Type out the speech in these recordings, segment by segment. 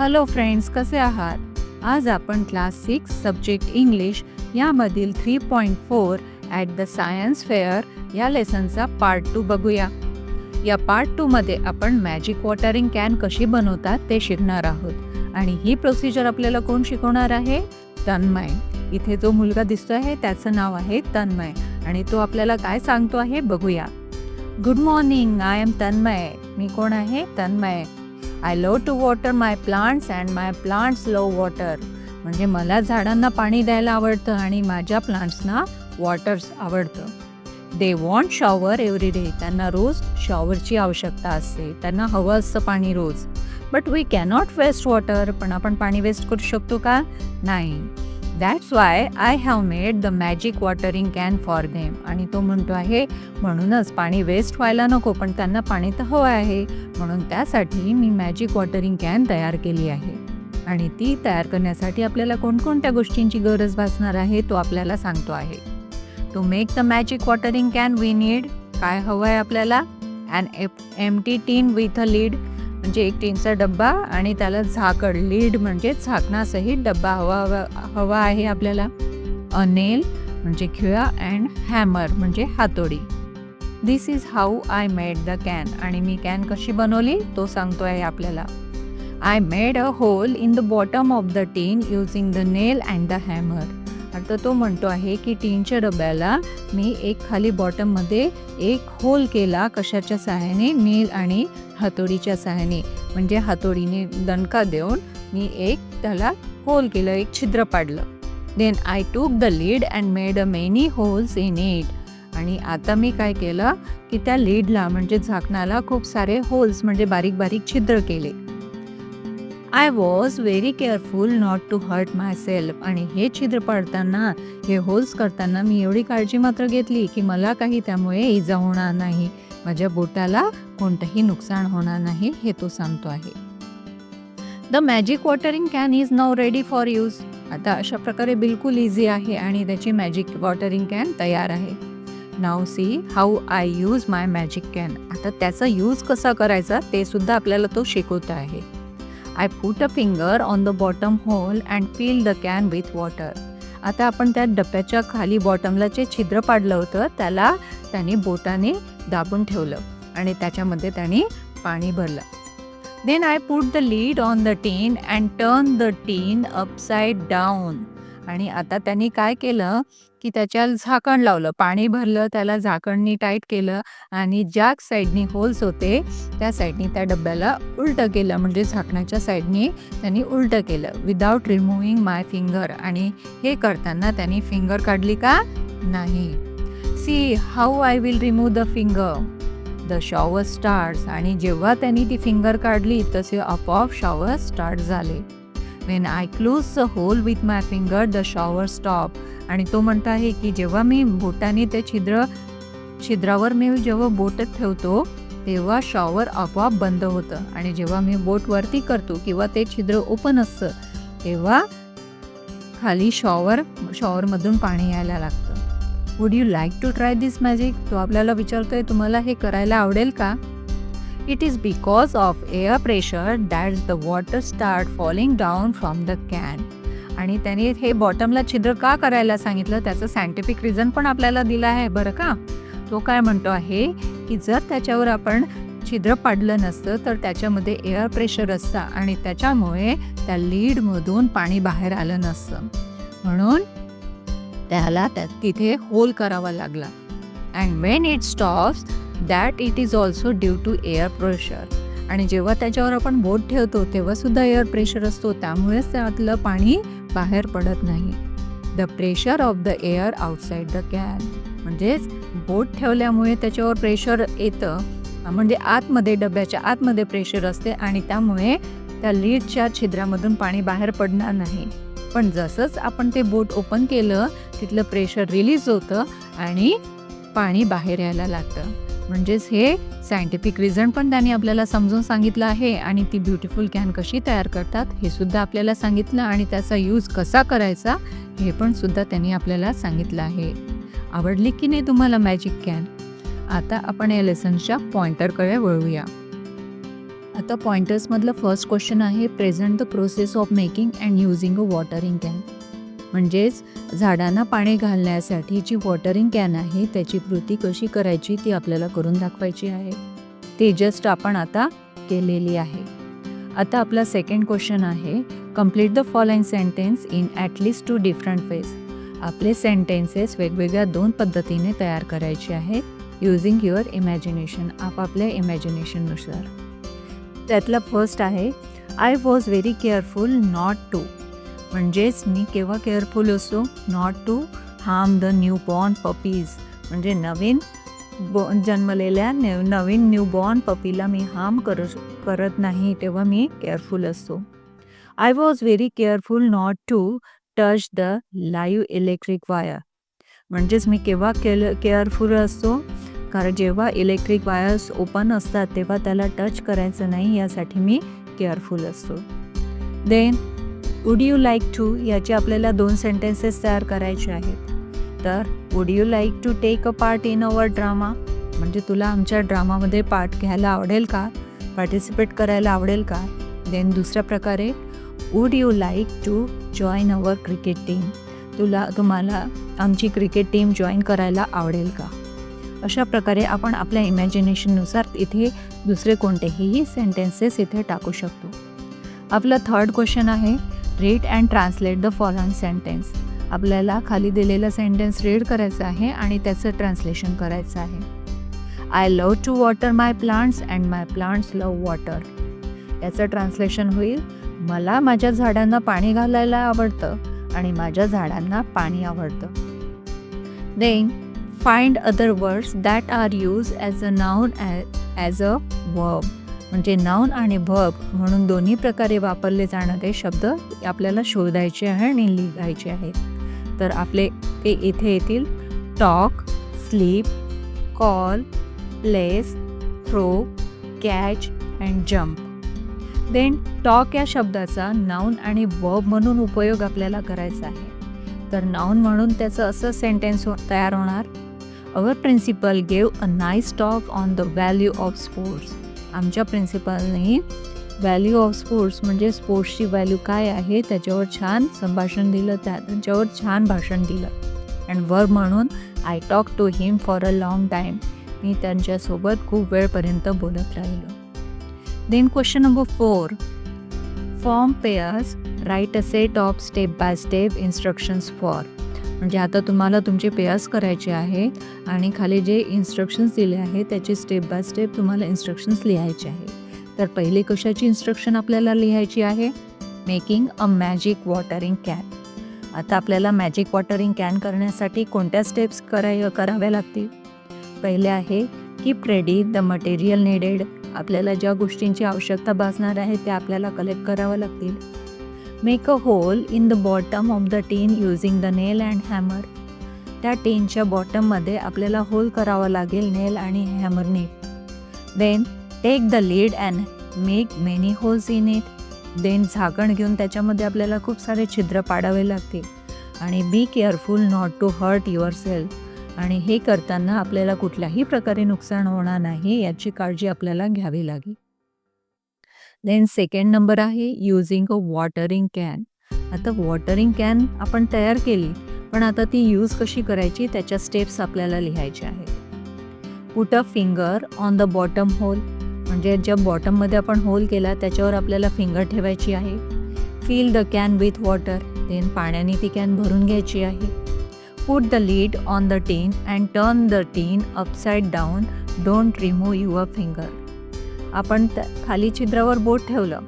Hello friends, कसे आहात? आज आपण क्लास 6 सब्जेक्ट इंग्लिश यामधील 3.4 ॲट द सायन्स फेअर या लेसनचा पार्ट 2 बघूया. या पार्ट 2 मध्ये आपण मॅजिक वॉटरिंग कॅन कशी बनवतात ते शिकणार आहोत आणि ही प्रोसिजर आपल्याला कोण शिकवणार आहे? तन्मय. इथे जो मुलगा दिसतो आहे त्याचं नाव आहे तन्मय आणि तो आपल्याला काय सांगतो आहे बघूया. Good morning, I am Tanmay. मी कोण आहे? Tanmay. I love to water my plants and my plants love water. म्हणजे मला झाडांना पाणी द्यायला आवडतं आणि माझ्या प्लांट्सना वॉटर्स आवडतं. They want shower every day. त्यांना रोज शॉवरची आवश्यकता असते. त्यांना हवं असतं पाणी रोज. But we cannot waste water. पण आपण पाणी वेस्ट करू शकतो का? नाही. That's why I have made the magic watering can for them. आणि तो म्हणतो आहे म्हणूनच पाणी वेस्ट व्हायला नको, पण त्यांना पाणी तर हवं आहे, म्हणून त्यासाठी मी मॅजिक वॉटरिंग कॅन तयार केली आहे. आणि ती तयार करण्यासाठी आपल्याला कोणकोणत्या गोष्टींची गरज भासणार आहे तो आपल्याला सांगतो आहे. To make the magic watering can we need, काय हवं आहे आपल्याला? An empty tin with a lid, म्हणजे एक टीनचा डब्बा आणि त्याला झाकण, लीड म्हणजे झाकणासहित डब्बा हवा आहे आपल्याला. अ नेल म्हणजे खिळा अँड हॅमर म्हणजे हातोडी. This is how I made the can, आणि मी कॅन कशी बनवली तो सांगतो आहे आपल्याला. I made a hole in the bottom of the tin using the nail and the hammer. आता तो म्हणतो आहे की टीनच्या डब्याला मी एक खाली बॉटममध्ये एक होल केला, कशाच्या सहाय्याने? नेल आणि हातोडीच्या सहाय्याने, म्हणजे हातोडीने दणका देऊन मी एक त्याला होल केलं, एक छिद्र पाडलं. Then I took the lid and made a many holes in it. आणि आता मी काय केलं की त्या लीडला म्हणजे झाकणाला खूप सारे होल्स म्हणजे बारीक बारीक छिद्र केले. I was very careful not to hurt myself. आणि हे छिद्र पाडताना, हे होल्स करताना मी एवढी काळजी मात्र घेतली की मला काही त्यामुळे इजा होणार नाही, माझ्या बोटाला कोणतंही नुकसान होणार नाही, हे तो सांगतो आहे. The magic watering can is now ready for use. आता अशा प्रकारे बिलकुल इझी आहे आणि त्याची मॅजिक वॉटरिंग कॅन तयार आहे. Now see how I use my magic can. आता त्याचा यूज कसा करायचा ते सुद्धा आपल्याला तो शिकवत आहे. I put a finger on the bottom hole and fill the can with water. आता आपण त्या डब्याच्या खाली बॉटमला जे छिद्र पाडलं होतं त्याला त्याने बोटाने दाबून ठेवलं आणि त्याच्यामध्ये त्याने पाणी भरलं. Then I put the lid on the tin and turn the tin upside down. आणि आता त्यांनी काय केलं की त्याच्याला झाकण लावलं, पाणी भरलं, त्याला झाकणनी टाईट केलं आणि ज्या साईडनी होल्स होते त्या साईडनी त्या डब्याला उलटं केलं, म्हणजे झाकणाच्या साईडनी त्यांनी उलटं केलं. Without removing my finger. आणि हे करताना त्यांनी फिंगर काढली का? नाही. See how I will remove the finger. The shower starts. आणि जेव्हा त्यांनी ती फिंगर काढली तसे आपोआप शॉवर स्टार्ट झाले. When I close the hole with my finger, the shower stop. आणि तो म्हणत आहे की जेव्हा मी बोटाने ते छिद्रावर मी जेव्हा बोट ठेवतो तेव्हा शॉवर आपोआप बंद होतं, आणि जेव्हा मी बोट वरती करतो किंवा ते छिद्र ओपन असतं तेव्हा खाली शॉवरमधून पाणी यायला लागतं. Would you like to try this magic. तो आपल्याला विचारतोय तुम्हाला हे करायला आवडेल का? It is because of air pressure that the water start falling down from the can. आणि त्याने हे बॉटमला छिद्र का करायला सांगितलं त्याचं सायंटिफिक रिझन पण आपल्याला दिलं आहे बरं का. तो काय म्हणतो आहे की जर त्याच्यावर आपण छिद्र पाडलं नसतं तर त्याच्यामध्ये एअर प्रेशर असतं आणि त्याच्यामुळे त्या लीडमधून पाणी बाहेर आलं नसतं, म्हणून त्याला तिथे होल करावा लागला. And when it stops that it is also due to air pressure. आणि जेव्हा त्याच्यावर आपण बोट ठेवतो तेव्हा सुद्धा एअर प्रेशर असतो, त्यामुळेच त्यातलं पाणी बाहेर पडत नाही. The pressure of the air outside the can. म्हणजेच बोट ठेवल्यामुळे त्याच्यावर प्रेशर येतं, म्हणजे आतमध्ये डब्याच्या आतमध्ये प्रेशर असते आणि त्यामुळे त्या लीडच्या छिद्रामधून पाणी बाहेर पडणार नाही. पण जसंच आपण ते बोट ओपन केलं तिथलं प्रेशर रिलीज होतं आणि पाणी बाहेर यायला लागतं. म्हणजेच हे सायंटिफिक रिझन पण त्यांनी आपल्याला समजून सांगितलं आहे आणि ती ब्युटिफुल कॅन कशी तयार करतात हे सुद्धा आपल्याला सांगितलं आणि त्याचा यूज कसा करायचा हे पण सुद्धा त्यांनी आपल्याला सांगितलं आहे. आवडली की नाही तुम्हाला मॅजिक कॅन? आता आपण या लेसनच्या पॉइंटरकडे वळूया. आता पॉइंटर्समधलं फर्स्ट क्वेश्चन आहे, present the process of making and using a watering can. म्हणजेच झाडांना पाणी घालण्यासाठी जी वॉटरिंग कॅन आहे त्याची कृती कशी करायची ती आपल्याला करून दाखवायची आहे. ते जस्ट आपण आता केलेली आहे. आता आपला सेकंड क्वेश्चन आहे, complete the following sentence in at least 2 different ways. आपले सेंटेन्सेस वेगवेगळ्या 2 पद्धतीने तयार करायचे आहे, युझिंग युअर इमॅजिनेशन, आपापल्या इमॅजिनेशननुसार. त्यातला फर्स्ट आहे, I was very careful not to. म्हणजेच मी केव्हा केअरफुल असतो, not to harm the newborn puppies. म्हणजे नवीन जन्मलेल्या नवीन न्यू बॉर्न पपीला मी हार्म करत नाही, तेव्हा मी केअरफुल असतो. I was very careful not to touch the live electric wire. म्हणजेच मी केव्हा केअरफुल असतो, कारण जेव्हा इलेक्ट्रिक वायर्स ओपन असतात तेव्हा त्याला टच करायचं नाही, यासाठी मी केअरफुल असतो. Then would you like to, याचे आपल्याला 2 सेंटेन्सेस तयार करायचे आहेत. तर would you like to take a part in our drama. म्हणजे तुला आमच्या ड्रामामध्ये पार्ट घ्यायला आवडेल का, पार्टिसिपेट करायला आवडेल का. देन दुसऱ्या प्रकारे, would you like to join our cricket team. तुम्हाला आमची क्रिकेट टीम जॉईन करायला आवडेल का. अशा प्रकारे आपण आपल्या इमॅजिनेशननुसार इथे दुसरे कोणतेही सेंटेन्सेस इथे टाकू शकतो. आपला थर्ड क्वेश्चन आहे, read and translate the following sentence. आपल्याला खाली दिलेला सेंटेन्स रीड करायचा आहे आणि त्याचं ट्रान्सलेशन करायचं आहे. I love to water my plants and my plants love water. याचं ट्रान्सलेशन होईल, मला माझ्या झाडांना पाणी घालायला आवडतं आणि माझ्या झाडांना पाणी आवडतं. Then find other words that are use as a noun as a verb. म्हणजे नाउन आणि वर्ब म्हणून दोन्ही प्रकारे वापरले जाणारे शब्द आपल्याला शोधायचे आहे आणि लिहायचे आहेत. तर आपले ते इथे येतील, talk, sleep, call, place, throw, catch and jump. Then talk या शब्दाचा नाउन आणि वर्ब म्हणून उपयोग आपल्याला करायचा आहे. तर नाउन म्हणून त्याचं असं सेंटेन्स तयार होणार, our principal gave a nice talk on the value of sports. आमच्या प्रिन्सिपलने व्हॅल्यू ऑफ स्पोर्ट्स म्हणजे स्पोर्ट्सची व्हॅल्यू काय आहे त्याच्यावर छान संभाषण दिलं, त्याच्यावर छान भाषण दिलं. अँड वर्ब म्हणून I talk to him for a long time. मी त्यांच्यासोबत खूप वेळपर्यंत बोलत राहिलो. Then question number 4, form pairs, write a set of step by step instructions for. म्हणजे आता तुम्हाला तुमचे पेयर्स करायचे आहे आणि खाली जे इन्स्ट्रक्शन्स दिले आहेत त्याचे स्टेप बाय स्टेप तुम्हाला इन्स्ट्रक्शन्स लिहायचे आहे. तर पहिली कशाची इन्स्ट्रक्शन आपल्याला लिहायची आहे, making a magic watering can. आता आपल्याला मॅजिक वॉटरिंग कॅन करण्यासाठी कोणत्या स्टेप्स कराव्या लागतील. पहिले आहे, keep ready the material needed. आपल्याला ज्या गोष्टींची आवश्यकता भासणार आहे त्या आपल्याला कलेक्ट कराव्या लागतील. Make a hole in the bottom of the tin using the nail and hammer. त्या टीनच्या बॉटममध्ये आपल्याला होल करावा लागेल नेल आणि हॅमरने. Then take the lid and make many holes in it. देन झाकण घेऊन त्याच्यामध्ये आपल्याला खूप सारे छिद्र पाडावे लागतील. आणि be careful not to hurt yourself. आणि हे करताना आपल्याला कुठल्याही प्रकारे नुकसान होणार नाही याची काळजी आपल्याला घ्यावी लागेल. देन सेकंड नंबर आहे, युझिंग अ वॉटरिंग कॅन. आता वॉटरिंग कॅन आपण तयार केली, पण आता ती यूज कशी करायची त्याच्या स्टेप्स आपल्याला लिहायच्या आहेत. Put a finger on the bottom hole. म्हणजे ज्या बॉटममध्ये आपण होल केला त्याच्यावर आपल्याला फिंगर ठेवायची आहे. Fill the can with water. Then पाण्याने ती कॅन भरून घ्यायची आहे. Put the lid on the tin and turn the tin upside down. Don't remove your finger. आपण खाली छिद्रावर बोट ठेवलं,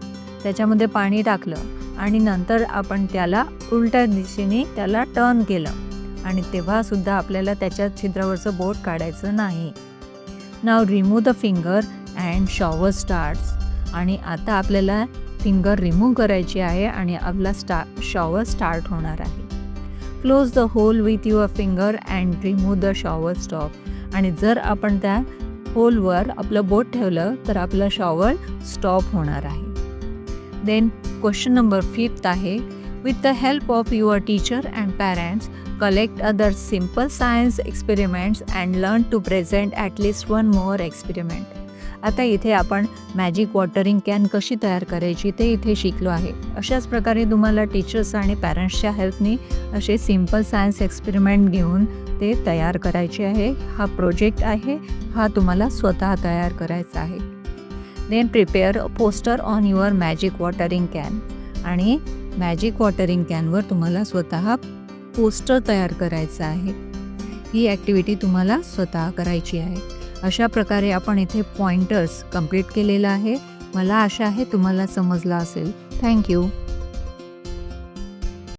त्याच्यामध्ये पाणी टाकलं आणि नंतर आपण त्याला उलट्या दिशेने त्याला टर्न केलं आणि तेव्हासुद्धा आपल्याला त्याच्या छिद्रावरचं बोट काढायचं नाही. Now remove the finger and shower starts. आणि आता आपल्याला फिंगर रिमूव्ह करायची आहे आणि आपला शॉवर स्टार्ट होणार आहे. Close the hole with your finger and remove the shower stop. आणि जर आपण त्या होलवर आपलं बोट ठेवलं तर आपला शॉवर स्टॉप होणार आहे. देन क्वेश्चन नंबर 5 आहे, with the help of your teacher and parents collect other simple science experiments and learn to present at least one more experiment. आता इथे आपण मॅजिक वॉटरिंग कॅन कशी तयार करायची ते इथे शिकलो आहे. अशाच प्रकारे तुम्हाला टीचर्स आणि पॅरेंट्सच्या हेल्पनी असे सिम्पल सायन्स एक्सपेरिमेंट घेऊन ते तयार करायचे आहे. हा प्रोजेक्ट आहे, हा तुम्हाला स्वतः तयार करायचा आहे. Then prepare a poster on your magic watering can. आणि मॅजिक वॉटरिंग कॅनवर तुम्हाला स्वतः पोस्टर तयार करायचं आहे. ही ॲक्टिव्हिटी तुम्हाला स्वतः करायची आहे. अशा प्रकारे आपण इथे पॉइंटर्स कंप्लीट केलेला आहे. मला आशा आहे तुम्हाला समजलं असेल. थँक्यू.